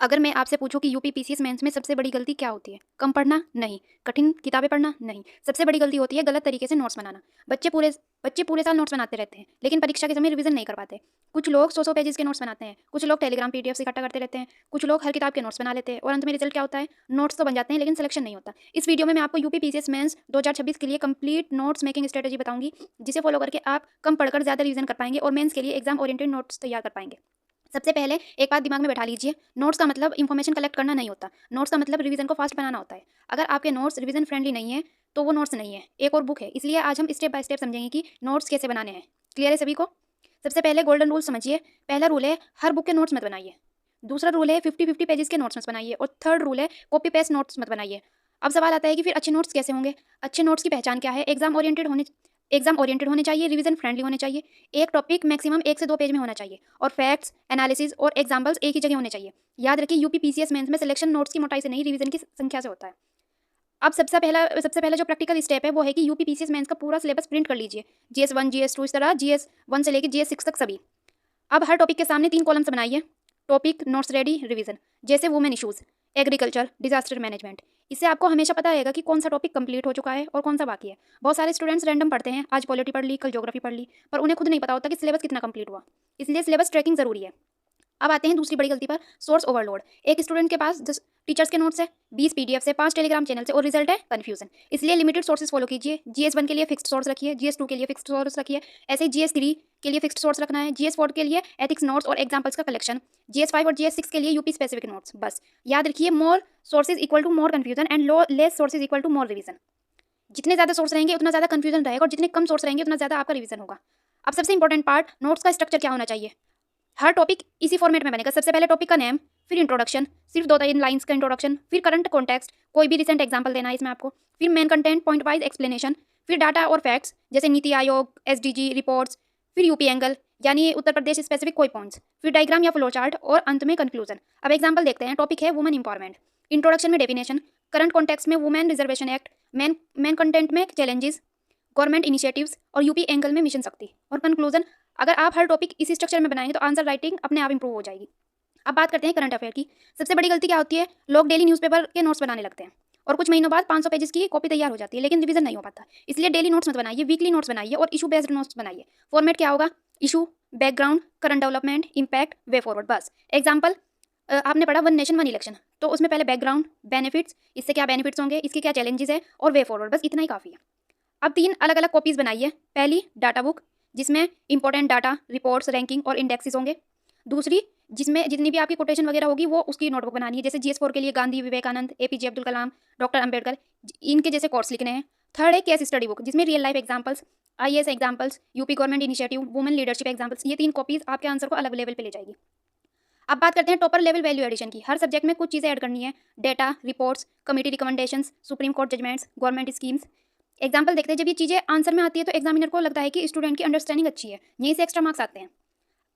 अगर मैं आपसे पूछूं कि यूपी पीसीएस मेंस में सबसे बड़ी गलती क्या होती है? कम पढ़ना? नहीं। कठिन किताबें पढ़ना? नहीं। सबसे बड़ी गलती होती है गलत तरीके से नोट्स बनाना। बच्चे पूरे साल नोट्स बनाते रहते हैं, लेकिन परीक्षा के समय रिवीजन नहीं कर पाते। कुछ लोग 100-100 पेजेस के नोट्स बनाते हैं, कुछ लोग टेलीग्राम पीडीएफ इकट्ठा करते रहते हैं, कुछ लोग हर किताब के नोट्स बना लेते हैं और अंत में रिजल्ट क्या होता है? नोट्स तो बन जाते हैं लेकिन सिलेक्शन नहीं होता। इस वीडियो में मैं आपको यूपी पीसीएस मेंस 2026 के लिए कंप्लीट नोट्स मेकिंग स्ट्रेटजी बताऊंगी, जिसे फॉलो करके आप कम पढ़कर ज्यादा रिवीजन कर पाएंगे और मेंस के लिए एग्जाम ओरिएंटेड नोट्स तैयार कर पाएंगे। सबसे पहले एक बात दिमाग में बैठा लीजिए, नोट्स का मतलब इंफॉर्मेशन कलेक्ट करना नहीं होता। नोट्स का मतलब रिवीजन को फास्ट बनाना होता है। अगर आपके नोट्स रिवीजन फ्रेंडली नहीं है तो वो नोट्स नहीं है, एक और बुक है। इसलिए आज हम स्टेप बाय स्टेप समझेंगे कि नोट्स कैसे बनाने हैं। क्लियर है सभी को? सबसे पहले गोल्डन रूल समझिए। पहला रूल है हर बुक के नोट्स मत बनाइए। दूसरा रूल है 50-50 पेजेस के नोट्स मत बनाइए और थर्ड रूल है कॉपी पेस्ट नोट्स मत बनाइए। अब सवाल आता है कि फिर अच्छे नोट्स कैसे होंगे? अच्छे नोट्स की पहचान क्या है? एग्जाम ओरिएंटेड होने चाहिए, रिवीजन फ्रेंडली होने चाहिए, एक टॉपिक मैक्सिमम 1 से 2 पेज में होना चाहिए और फैक्ट्स, एनालिसिस और एग्जांपल्स एक ही जगह होने चाहिए। याद रखिए, यूपी पीसीएस मेंस में सिलेक्शन नोट्स की मोटाई से नहीं, रिवीजन की संख्या से होता है। अब सबसे पहला जो प्रैक्टिकल स्टेप है वो है कि यूपी पीसीएस मेंस का पूरा सिलेबस प्रिंट कर लीजिए। जीएस 1, जीएस 2, इस तरह जीएस 1 से लेकर जीएस 6 तक सभी। अब हर टॉपिक के सामने 3 कॉलम्स बनाइए। Topic, notes ready, revision. जैसे women issues, agriculture, disaster management. इससे आपको हमेशा पता रहेगा कि कौन सा टॉपिक कंप्लीट हो चुका है और कौन सा बाकी है। बहुत सारे स्टूडेंट्स रैंडम पढ़ते हैं, आज पॉलिटी पढ़ ली, कल ज्योग्राफी पढ़ ली, पर उन्हें खुद नहीं पता होता कि सिलेबस कितना कंप्लीट हुआ। इसलिए सिलेबस ट्रैकिंग जरूरी है। अब आते हैं दूसरी बड़ी गलती पर, सोर्स ओवरलोड। एक स्टूडेंट के पास 10 टीचर्स के नोट्स है, 20 पीडीएफ से, 5 टेलीग्राम चैनल से और रिजल्ट है कन्फ्यूजन। इसलिए लिमिटेड सोर्सेज फॉलो कीजिए। जीएस 1 के लिए फिक्स्ड सोर्स रखिए, जीएस 2 के लिए फिक्स्ड सोर्स रखिए, ऐसे ही जीएस 3 के लिए फिक्स्ड सोर्स रखना है, जीएस 4 के लिए एथिक्स नोट्स और एग्जांपल्स का कलेक्शन, जीएस 5 और जीएस 6 के लिए यूपी स्पेसिफिक नोट्स। बस याद रखिए, more sources equal to more confusion and less sources equal to more revision. जितने ज्यादा सोर्स रहेंगे उतना ज्यादा कन्फ्यूजन रहेगा और जितने कम सोर्स रहेंगे उतना ज्यादा आपका रिवीजन होगा। अब सबसे इंपॉर्टेंट पार्ट, नोट्स का स्ट्रक्चर क्या होना चाहिए। हर टॉपिक इसी फॉर्मेट में बनेगा। सबसे पहले टॉपिक का नेम, फिर इंट्रोडक्शन, सिर्फ 2-3 लाइंस का इंट्रोडक्शन, फिर करंट कॉन्टेक्स्ट, कोई भी रिसेंट एग्जांपल देना है इसमें आपको, फिर main content, point wise explanation, फिर डाटा और फैक्ट्स जैसे नीति आयोग, एसडीजी रिपोर्ट्स, फिर यूपी एंगल यानी उत्तर प्रदेश स्पेसिफिक कोई पॉइंट्स, फिर डायग्राम या फ्लो चार्ट और अंत में कंक्लूजन। अब एग्जांपल देखते हैं। टॉपिक है वुमेन इंपावरमेंट, इंट्रोडक्शन में डेफिनेशन, करंट कॉन्टेक्स्ट में women reservation act, main content में चैलेंजेस, गवर्नमेंट इनिशिएटिव्स और यूपी एंगल में मिशन शक्ति और कंक्लूजन। अगर आप हर टॉपिक इसी स्ट्रक्चर में बनाएंगे तो आंसर राइटिंग अपने आप इंप्रूव हो जाएगी। अब बात करते हैं करंट अफेयर की। सबसे बड़ी गलती क्या होती है? लोग डेली न्यूज़पेपर के नोट्स बनाने लगते हैं और कुछ महीनों बाद 500 पेजेस की कॉपी तैयार हो जाती है, लेकिन रिवीजन नहीं हो पाता। इसलिए डेली नोट्स मत बनाइए, वीकली नोट्स बनाइए और इशू बेस्ड नोट्स बनाइए। फॉर्मेट क्या होगा? Issue, background, current development, impact, way forward. बस एग्जाम्पल, आपने पढ़ा वन नेशन वन इलेक्शन, तो उसमें पहले बैकग्राउंड, बेनिफिट्स, इससे क्या बेनिफिट्स होंगे, इसके क्या चैलेंजेस है और वे फॉरवर्ड। बस इतना ही काफ़ी है। अब 3 अलग अलग कॉपीज बनाइए। पहली डाटा बुक, जिसमें इंपॉर्टेंट डाटा, रिपोर्ट्स, रैंकिंग और इंडेक्सेस होंगे। दूसरी, जिसमें जितनी भी आपकी कोटेशन वगैरह होगी वो उसकी नोटबुक बनानी है। जैसे जीएस 4 के लिए गांधी, विवेकानंद, एपीजे अब्दुल कलाम, डॉक्टर अंबेडकर, इनके जैसे कोट्स लिखने हैं। थर्ड है केस स्टडी बुक, जिसमें real life examples, IAS examples, UP government initiative, women leadership examples. ये 3 कॉपीज आपके आंसर को अलग लेवल पे ले जाएगी। अब बात करते हैं टॉपर लेवल वैल्यू एडिशन की। हर सब्जेक्ट में कुछ चीज़ें ऐड करनी है। Data, reports, committee recommendations, supreme court judgments, government schemes. Example देखते हैं। जब ये चीज़ें आंसर में आती है तो एग्जामिनर को लगता है कि स्टूडेंट की अंडरस्टैंडिंग अच्छी है, यहीं से एक्स्ट्रा मार्क्स आते हैं।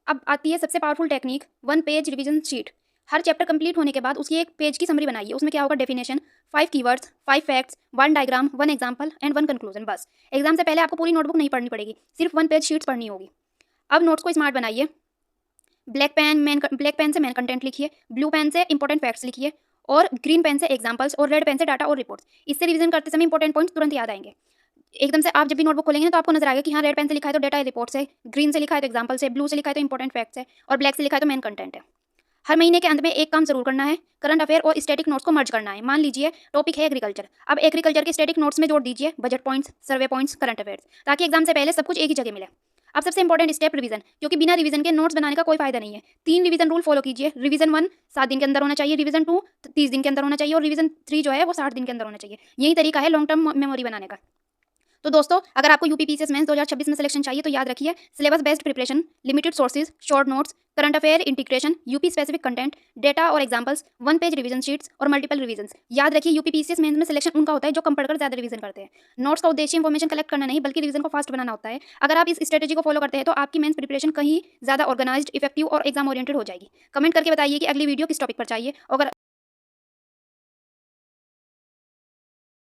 अब आती है सबसे powerful technique, 1 page revision sheet. हर चैप्टर कंप्लीट होने के बाद उसकी 1 पेज की समरी बनाइए। उसमें क्या होगा? Definition, 5 keywords, 5 facts, 1 diagram, 1 example and 1 conclusion. बस एग्जाम से पहले आपको पूरी नोटबुक नहीं पढ़नी पड़ेगी, सिर्फ 1 पेज शीट्स पढ़नी होगी। अब नोट्स को स्मार्ट बनाइए। ब्लैक पेन से मेन कंटेंट लिखिए, ब्लू पेन से इंपॉर्टेंट फैक्ट्स लिखिए और ग्रीन पेन से एग्जांपल्स और रेड पेन से डाटा और रिपोर्ट्स। इससे रिवीजन करते समय इंपॉर्टेंट पॉइंट्स तुरंत याद आएंगे। एकदम से आप जब भी नोटबुक खोलेंगे ना तो आपको नजर आएगा कि हाँ, रेड पेन से लिखा है तो डाटा रिपोर्ट्स है, ग्रीन से लिखा है तो एग्जांपल्स है, ब्लू से लिखा है तो इंपॉर्टेंट फैक्ट्स है और ब्लैक से लिखा है तो मेन कंटेंट है। हर महीने के अंत में एक काम जरूर करना है, करंट अफेयर और स्टैटिक नोट्स को मर्ज करना है। मान लीजिए टॉपिक है एग्रीकल्चर, अब एग्रीकल्चर के स्टैटिक नोट्स में जोड़ दीजिए बजट पॉइंट्स, सर्वे पॉइंट्स, करंट अफेयर्स, ताकि एग्जाम से पहले सब कुछ एक ही जगह मिले। अब सबसे इंपॉर्टेंट स्टेप, रिवीजन, क्योंकि बिना रिवीजन के नोट्स बनाने का कोई फायदा नहीं है। 3 रिवीजन रूल फॉलो कीजिए। रिवीजन 1 7 दिन के अंदर होना चाहिए, रिवीजन 2 30 दिन के अंदर होना चाहिए और रिवीजन 3 जो है वो 60 दिन के अंदर होना चाहिए। यही तरीका है लॉन्ग टर्म मेमोरी बनाने का। तो दोस्तों, अगर आपको यूपी पीसीएस मेंस 2026 में सिलेक्शन चाहिए तो याद रखिए, syllabus based preparation, limited sources, short notes, current affair integration, UP specific content, data और एग्जांपल्स, 1 पेज रिवीजन शीट्स और मल्टीपल रिवीजन्स। याद रखिए, यूपी पीसीएस मेंस में सिलेक्शन उनका होता है जो कम पढ़कर ज्यादा रिवीजन करते हैं। नोट्स का उद्देश्य इंफॉर्मेशन कलेक्ट करना नहीं बल्कि रिवीजन को फास्ट बनाना होता है। अगर आप इस स्ट्रेटेजी को फॉलो करते हैं तो आपकी मेंस प्रिपरेशन कहीं ज्यादा ऑर्गेनाइज्ड, इफेक्टिव और एग्जाम ओरिएंटेड हो जाएगी। कमेंट करके बताइए कि अगली वीडियो किस टॉपिक पर चाहिए। अगर